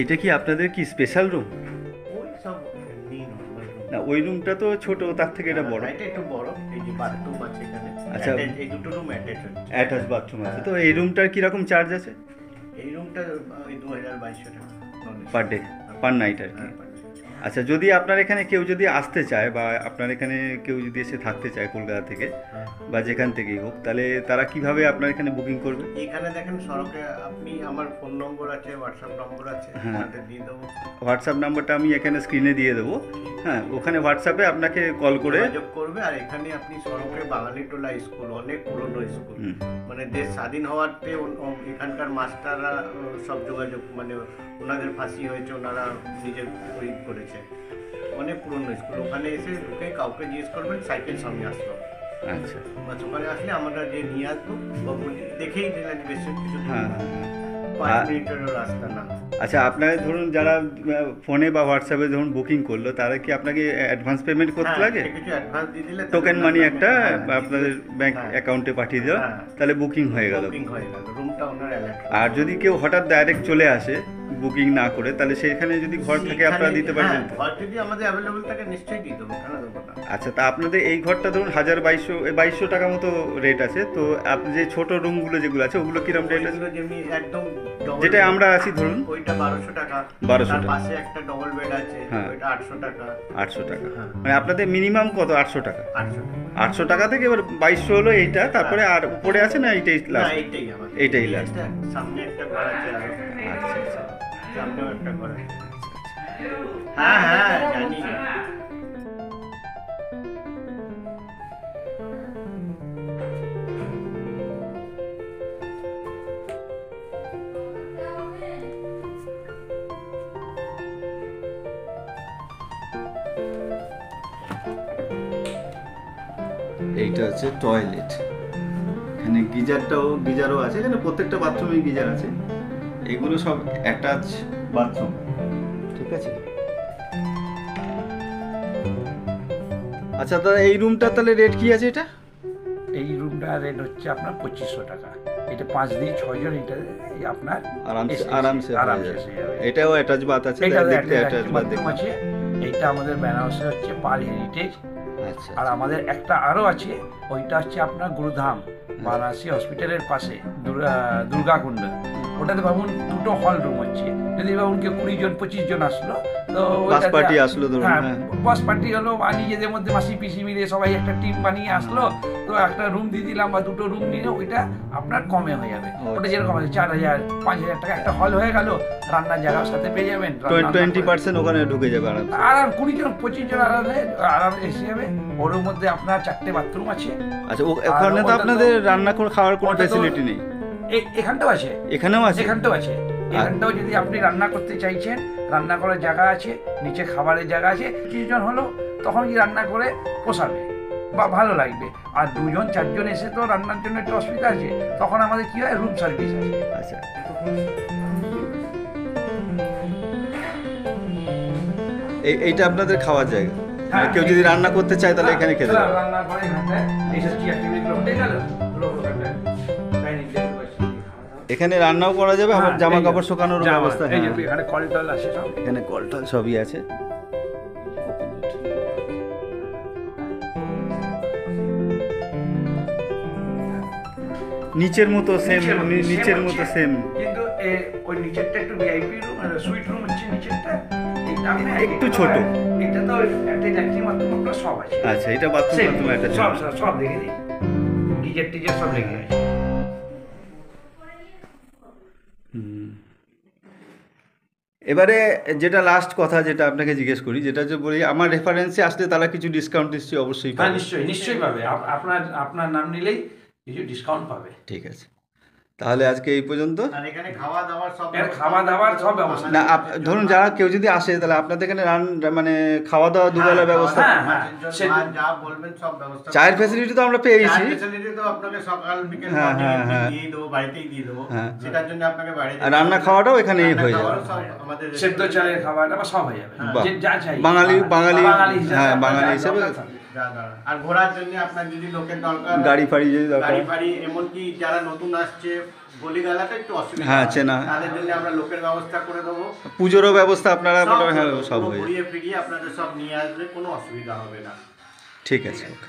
এইটা কি আপনাদের কি স্পেশাল রুম? ওই সব এমনি নর্মাল রুম। না ওই রুমটা তো ছোট, তার থেকে এটা বড়। এটা একটু বড়, এই যে বাথরুম আছে এখানে। আচ্ছা। এই দুটো রুম অ্যাটাচ হচ্ছে। অ্যাটাচ বাথরুম আছে। তো এই রুমটার কিরকম চার্জ আছে এই রুমটা ওই 2200 টাকা পার ডে, পার নাইট আর কি? আচ্ছা, যদি আপনার এখানে কেউ যদি আসতে চায় বা আপনার এখানে কেউ যদি এসে থাকতে চায় কলকাতা থেকে বা যেখান থেকেই হোক, তাহলে তারা কিভাবে আপনার এখানে বুকিং করবে? এখানে দেখেন সড়কে আপনি, আমার ফোন নম্বর আছে, হোয়াটসঅ্যাপ নম্বর আছে, হ্যাঁ। ওটা দিয়ে দেবো। হোয়াটসঅ্যাপ নাম্বারটা আমি এখানে স্ক্রিনে দিয়ে দেবো। হ্যাঁ, ওখানে হোয়াটসঅ্যাপে আপনাকে কল করে যোগাযোগ করবে। আর এখানে আপনি সড়কে বাঙালিটোলা স্কুল, অনেক পুরনো স্কুল, মানে দেশ স্বাধীন হওয়াতে এখানকার মাস্টাররা সব যোগাযোগ, মানে ওনাদের ফাঁসি হয়েছে, ওনারা নিজের শহীদ করেছে, অনেক পুরনো স্কুল। ওখানে এসে ঢুকে কাউকে জিজ্ঞেস করবেন সাইকেল সামনে আসলো। আচ্ছা, বাস ওখানে আসলে আমরা যে নিয়ে আসবো, দেখেই দিলেন বেশি কিছু দূর হ্যাঁ না, হ্যাঁ। 5 মিনিটেরও রাস্তা না। আচ্ছা, আপনার ধরুন যারা ফোনে বা হোয়াটসঅ্যাপে ধরুন বুকিং করলো, তারা কি আপনাকে অ্যাডভান্স পেমেন্ট করতে লাগে? কিছু অ্যাডভান্স দিয়ে দিলে টোকেন মানি একটা আপনাদের ব্যাংক অ্যাকাউন্টে পাঠিয়ে দেওয়া, তাহলে বুকিং হয়ে গেল। বুকিং হয়ে গেল, রুমটা ওনার অ্যালার্ট। আর যদি কেউ হঠাৎ ডাইরেক্ট চলে আসে বুকিং না করে, তাহলে সেখানে যদি ঘর থাকে আপনারা দিতে পারবেন তো? ঘর যদি আমাদের অ্যাভেলেবল থাকে নিশ্চয়ই দিয়ে দেবো, কেন দেবো না। আচ্ছা, তা আপনাদের এই ঘরটা ধরুন 2200 টাকা মতো রেট আছে। তো আপনি যে ছোট রুমগুলো যেগুলো আছে ওগুলো কিরকম রেট আছে? যেমনি একদম যেটা আমরা আছি ধরুন ওইটা 1200 টাকা। 1200 তার টাকা। পাশে একটা ডবল বেড আছে, হ্যাঁ। ওইটা 800 টাকা। 800 টাকা। হ্যাঁ। মানে আপনাদের মিনিমাম কত? 800 টাকা। 800 টাকা। 800 টাকা থেকে এবার 2200 হলো এইটা, তারপরে আর উপরে আছে না এইটাই না, লাস্ট? এইটাই আমাদের। এইটাই লাস্ট। সামনে একটা ঘর আছে আরো। আচ্ছা আচ্ছা। সামনেও একটা ঘর আছে। হ্যাঁ হ্যাঁ জানি। এইটা হচ্ছে টয়লেট। এখানে গিজারও আছে, এখানে প্রত্যেকটা বাথরুমে গিজার আছে। এগুলো সব অ্যাটাচ বাথরুম, ঠিক আছে? আচ্ছা দাদা, এই রুমটা তাহলে রেট কি আছে? এটা এই রুমটা রেট হচ্ছে আপনার 2500 টাকা। এটা 5 দিয়ে 6 জন, এটা আপনার আরামসে আরামসে এটাও অ্যাটাচ বাথ আছে, দেখতে অ্যাটাচ বাথ আছে। এইটা আমাদের বেনারসে হচ্ছে পাল হেরিটেজ। আচ্ছা। আর আমাদের একটা আরো আছে, ওইটা হচ্ছে আপনার গুরুধাম বারাণসী হসপিটালের পাশে, দুর্গাকুণ্ড। ওটাতে ভাবুন দুটো হল রুম হচ্ছে। যদি ভাবুন কেউ 20 জন 25 জন আসলো, তো বাস পার্টি আসলো ধরুন, হ্যাঁ বাস পার্টি হলো, বা নিজেদের মধ্যে মাসি পিসি মিলে সবাই একটা টিম বানিয়ে আসলো, তো একটা রুম দিয়ে দিলাম বা দুটো রুম নিলে ওইটা আপনার কমে হয়ে যাবে। ওটা যেরকম আছে 4000 5000 টাকা একটা হল হয়ে গেল, রান্নার জায়গার সাথে পেয়ে যাবেন। 20% ওখানে ঢুকে যাবে আরামসে। আর 20 জন 25 জন আরাম এসে যাবে। ওর মধ্যে আপনার 4টে বাথরুম আছে। আচ্ছা, ওখানে তো আপনাদের রান্না করে খাওয়ার কোনো ফ্যাসিলিটি নেই? এখানটাও আছে। এখানেও আছে? এখানটাও আছে। এখানটাও যদি আপনি রান্না করতে চাইছেন, রান্না করার জায়গা আছে, নিচে খাবারের জায়গা আছে। কিছু জন হলো তখন কি রান্না করে পোষাবে বা ভালো লাগবে। আর 2 জন 4 জন এসে তো রান্নার জন্য একটু অসুবিধা আছে, তখন আমাদের কি হয়, রুম সার্ভিস আছে। আচ্ছা, এইটা আপনাদের খাওয়ার জায়গা? হ্যাঁ, কেউ যদি রান্না করতে চায় তাহলে এখানে খেতে পারে? রান্না করে এখানটায় এইসব চেয়ার টেবিলগুলো উঠে গেল, ডাইনিং টেবিল। এখানে রান্নাও করা যাবে, আবার জামা কাপড় শুকানোর ব্যবস্থা? এই যে এখানে কল টল আছে সব। এখানে কল টল সবই আছে। নিচের মতো সেম, নিচের মতো সেম, কিন্তু ওই নিচেরটা একটু ভিআইপি রুম, সুইট রুম হচ্ছে নিচেরটা। একটু ছোট। এটা তো একটা ল্যাট্রিন বাথরুম সব আছে। আচ্ছা, এটা বাথরুম একটা সব দেখে দিই, গিজার টিজার সব লেগে আছে। এবারে যেটা লাস্ট কথা যেটা আপনাকে জিজ্ঞেস করি, যেটা যে বলি আমার রেফারেন্সে আসলে তারা কিছু ডিসকাউন্ট নিশ্চয়ই অবশ্যই পাবে? নিশ্চয়ই পাবে। আপনার নাম নিলেই কিছু ডিসকাউন্ট পাবে। ঠিক আছে, তাহলে আজকে এই পর্যন্ত। আর এখানে খাওয়া দাওয়ার সব ব্যবস্থা। না, ধরুন যারা কেউ যদি আসে, তাহলে আপনাদের এখানে মানে খাওয়া দাওয়া দুবেলা ব্যবস্থা? যা বলবেন সব ব্যবস্থা। চায়ের ফ্যাসিলিটি তো আমরা পেয়েছি। ফ্যাসিলিটি তো আপনাকে সকাল বিকেল দিয়ে দেবো, বাড়িতেই দিয়ে দেবো। সেটার জন্য আপনাকে বাইরে, আর রান্না খাওয়াটাও এখানেই হয়ে যাবে। আমাদের সেদ্ধ চালের খাবার সব হয়ে যাবে, যা চাই বাঙালি বাঙালি হ্যাঁ, বাঙালি হিসেবে যা দাঁড়ান। আর ঘোরার জন্য আপনার যদি লোকের দরকার, গাড়ি ফাড়ি যদি দরকার, গাড়ি ফাড়ি, এমনকি যারা নতুন আসছে গলিগালাতে একটু অসুবিধা হ্যাঁ, হয়, চেনা। তাদের জন্য আমরা লোকের ব্যবস্থা করে দেবো। পুজোরও ব্যবস্থা আপনারা সব মোটামুটি, হ্যাঁ পুরো সব হয়ে যাবে। ঘুরিয়ে ফিরিয়ে আপনাদের সব নিয়ে আসবে, কোনো অসুবিধা হবে না। ঠিক আছে, ওকে।